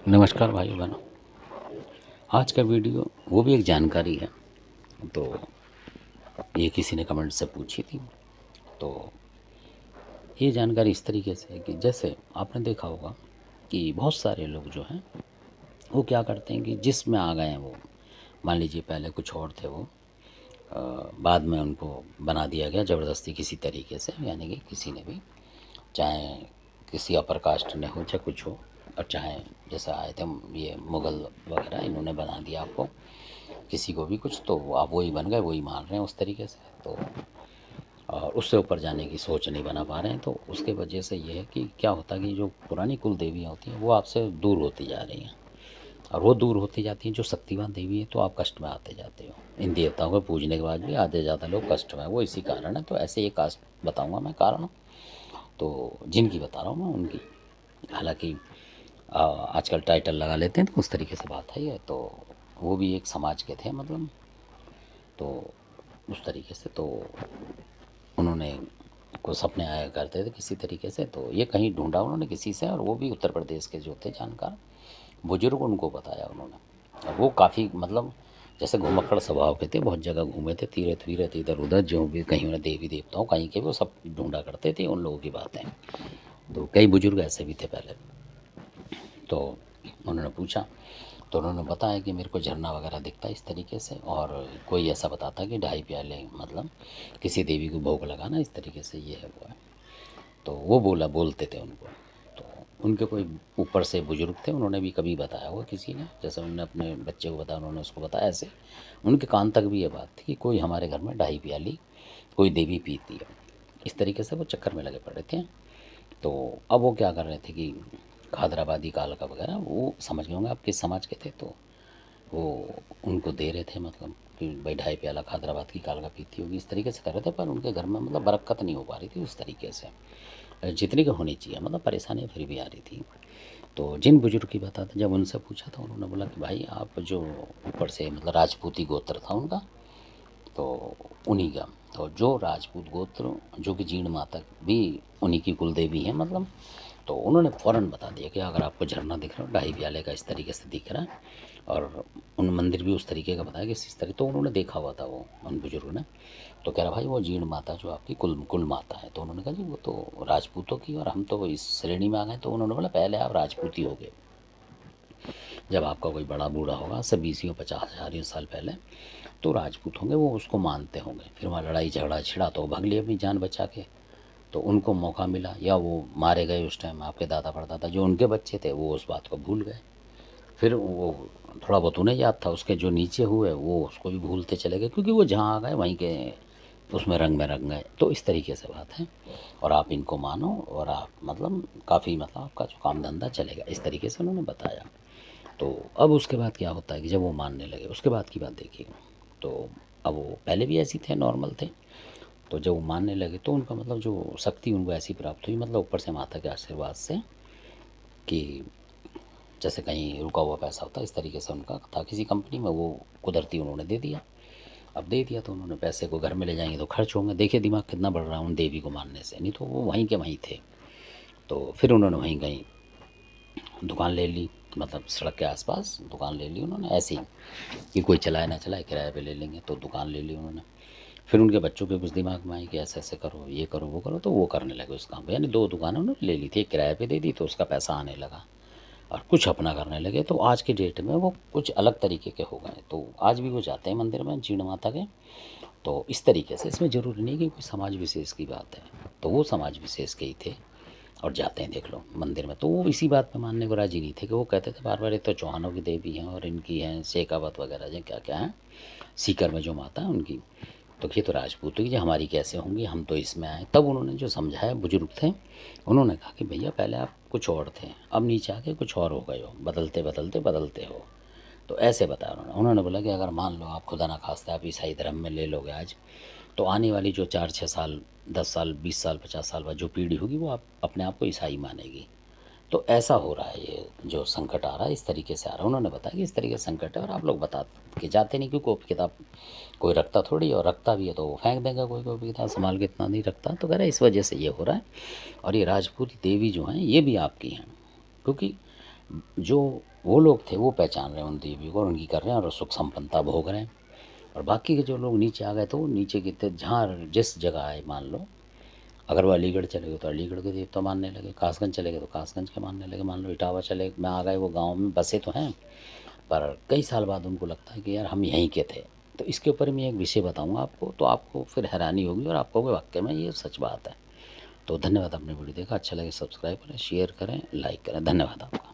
नमस्कार भाई बहनों। आज का वीडियो वो भी एक जानकारी है। तो ये किसी ने कमेंट से पूछी थी। तो ये जानकारी इस तरीके से है कि जैसे आपने देखा होगा कि बहुत सारे लोग जो हैं वो क्या करते हैं कि जिसमें आ गए हैं वो, मान लीजिए पहले कुछ और थे वो, बाद में उनको बना दिया गया ज़बरदस्ती किसी तरीके से, यानी कि किसी ने भी, चाहे किसी अपर कास्ट ने हो चाहे कुछ हो, और चाहे जैसे आए थे ये मुग़ल वगैरह, इन्होंने बना दिया आपको किसी को भी कुछ, तो आप वही बन गए, वही मान रहे हैं उस तरीके से। तो और उससे ऊपर जाने की सोच नहीं बना पा रहे हैं। तो उसके वजह से ये है कि क्या होता है कि जो पुरानी कुल देवियाँ होती हैं वो आपसे दूर होती जा रही हैं, और वो दूर होती जाती हैं। जो शक्तिवान देवी है तो आप कष्ट में आते जाते हो। इन देवताओं को पूजने के बाद भी आधे ज़्यादा लोग कष्ट में, वो इसी कारण है। तो ऐसे एक कास्ट बताऊँगा मैं कारण, तो जिनकी बता रहा हूँ मैं उनकी। हालांकि आजकल टाइटल लगा लेते हैं तो उस तरीके से बात है। तो वो भी एक समाज के थे मतलब, तो उस तरीके से तो उन्होंने कुछ सपने आया करते थे किसी तरीके से। तो ये कहीं ढूंढा उन्होंने किसी से, और वो भी उत्तर प्रदेश के जो थे जानकार बुजुर्ग, उनको बताया उन्होंने। और वो काफ़ी मतलब जैसे घुमक्कड़ स्वभाव के थे, बहुत जगह घूमे थे, तीर्थ वीरथ इधर उधर, जो भी कहीं उन्हें देवी देवताओं कहीं के, वो सब ढूंढा करते थे उन लोगों की बातें। तो कई बुजुर्ग ऐसे भी थे पहले। तो उन्होंने पूछा, तो उन्होंने बताया कि मेरे को झरना वगैरह दिखता है इस तरीके से, और कोई ऐसा बताता कि 2.5 प्याले मतलब किसी देवी को भोग लगाना, इस तरीके से ये है वो है। तो वो बोलते थे उनको। तो उनके कोई ऊपर से बुजुर्ग थे, उन्होंने भी कभी बताया होगा किसी ने, जैसे उन्होंने अपने बच्चे को बताया, उन्होंने उसको बताया ऐसे। उनके कान तक भी ये बात थी कि कोई हमारे घर में 2.5 प्याली कोई देवी पीती है। इस तरीके से वो चक्कर में लगे पड़े थे। तो अब वो क्या कर रहे थे कि खादराबादी काल का वगैरह, वो समझ गए होंगे आप किस समाज के थे। तो वो उनको दे रहे थे, मतलब कि भाई 2.5 प्याला खादराबाद की काल का पीती होगी, इस तरीके से कर रहे थे। पर उनके घर में मतलब बरकत नहीं हो पा रही थी उस तरीके से जितनी की होनी चाहिए, मतलब परेशानियाँ फिर भी आ रही थी। तो जिन बुजुर्ग की बता था, जब उनसे पूछा था, उन्होंने बोला कि भाई आप जो ऊपर से मतलब राजपूती गोत्र था उनका, तो उन्हीं का, तो जो राजपूत गोत्र जो कि जीण माता भी उन्हीं की कुल देवी हैं मतलब। तो उन्होंने फ़ौरन बता दिया कि अगर आपको झरना दिख रहा है 2.5 प्याले का इस तरीके से दिख रहा है, और उन मंदिर भी उस तरीके का बताया कि इस तरह, तो उन्होंने देखा हुआ था वो उन बुजुर्गों ने। तो कह रहा भाई वो जीण माता जो आपकी कुल कुल माता है। तो उन्होंने कहा जी वो तो राजपूतों की, और हम तो इस श्रेणी में आ गए। तो उन्होंने बोला पहले आप राजपूती हो गए, जब आपका कोई बड़ा बूढ़ा होगा, सब 20-50 हज़ार साल पहले, तो राजपूत होंगे, वो उसको मानते होंगे। फिर वहाँ लड़ाई झगड़ा छिड़ा तो वो भाग लिए अपनी जान बचा के। तो उनको मौका मिला, या वो मारे गए उस टाइम, आपके दादा परदादा जो उनके बच्चे थे वो उस बात को भूल गए। फिर वो थोड़ा बहुत उन्हें याद था, उसके जो नीचे हुए वो उसको भी भूलते चले गए, क्योंकि वो जहाँ आ गए वहीं के उसमें रंग में रंग गए। तो इस तरीके से बात है, और आप इनको मानो, और आप मतलब काफ़ी मतलब आपका जो काम धंधा चलेगा, इस तरीके से उन्होंने बताया। तो अब उसके बाद क्या होता है कि जब वो मानने लगे, उसके बाद की बात देखिए। तो अब वो पहले भी ऐसी थे, नॉर्मल थे। तो जब वो मानने लगे तो उनका मतलब जो शक्ति उनको ऐसी प्राप्त हुई, मतलब ऊपर से माता के आशीर्वाद से, कि जैसे कहीं रुका हुआ पैसा होता है इस तरीके से उनका था किसी कंपनी में, वो कुदरती उन्होंने दे दिया। अब दे दिया तो उन्होंने पैसे को घर में ले जाएंगे तो खर्च होंगे। देखिए दिमाग कितना बढ़ रहा है उन देवी को मानने से, नहीं तो वो वहीं के वहीं थे। तो फिर उन्होंने वहीं कहीं दुकान ले ली, मतलब सड़क के आसपास दुकान ले ली उन्होंने, ऐसे ही कि कोई चलाए ना चलाए, किराए पे ले लेंगे। तो दुकान ले ली उन्होंने। फिर उनके बच्चों के कुछ दिमाग में आई कि ऐसे ऐसे करो, ये करो वो करो, तो वो करने लगे उस काम पे। यानी 2 दुकानें उन्होंने ले ली थी, एक किराए पे दे दी तो उसका पैसा आने लगा, और कुछ अपना करने लगे। तो आज के डेट में वो कुछ अलग तरीके के हो गए। तो आज भी वो जाते हैं मंदिर में जीण माता के। तो इस तरीके से, इसमें ज़रूरी नहीं कि कोई समाज विशेष की बात है। तो वो समाज विशेष के ही थे, और जाते हैं देख लो मंदिर में। तो वो इसी बात पे मानने को राजी नहीं थे, कि वो कहते थे बार बार ये तो चौहानों की देवी हैं, और इनकी हैं शेखावत वगैरह जो क्या क्या है, सीकर में जो माता है उनकी। तो ये तो राजपूतों की, जो हमारी कैसे होंगी, हम तो इसमें आए। तब उन्होंने जो समझाया, बुजुर्ग थे, उन्होंने कहा कि भैया पहले आप कुछ और थे, अब नीचे आके कुछ और हो गए हो, बदलते बदलते बदलते हो। तो ऐसे बताया उन्होंने बोला कि अगर मान लो आप खुदा ना खास्ता आप ईसाई धर्म में ले लोगे आज, तो आने वाली जो 4-6 साल, 10 साल, 20 साल, 50 साल बाद जो पीढ़ी होगी, वो आप अपने आप को ईसाई मानेगी। तो ऐसा हो रहा है, ये जो संकट आ रहा है इस तरीके से आ रहा है। उन्होंने बताया कि इस तरीके से संकट है, और आप लोग बता के जाते नहीं, क्योंकि कॉपी किताब कोई रखता थोड़ी, और रखता भी है तो वो फेंक देगा, कोई कॉपी किताब संभाल के इतना नहीं रखता। तो कह रहा है इस वजह से ये हो रहा है। और ये राजपूती देवी जो हैं ये भी आपकी हैं, क्योंकि जो वो लोग थे वो पहचान रहे हैं उन देवी को और उनकी कर रहे हैं और सुख संपन्नता भोग रहे हैं। और बाकी के जो लोग नीचे आ गए तो वो नीचे के थे, जहाँ जिस जगह आए मान लो, अगर वो अलीगढ़ चले गए तो अलीगढ़ के देवता मानने लगे, कासगंज चले गए तो कासगंज के मानने लगे, मान लो इटावा चले में आ गए, वो गाँव में बसे तो हैं पर कई साल बाद उनको लगता है कि यार हम यहीं के थे। तो इसके ऊपर मैं एक विषय बताऊंगा आपको, तो आपको फिर हैरानी होगी और आपको वाकई में ये सच बात है। तो धन्यवाद, आपने वीडियो देखा, अच्छा लगे सब्सक्राइब करें, शेयर करें, लाइक करें। धन्यवाद आपका।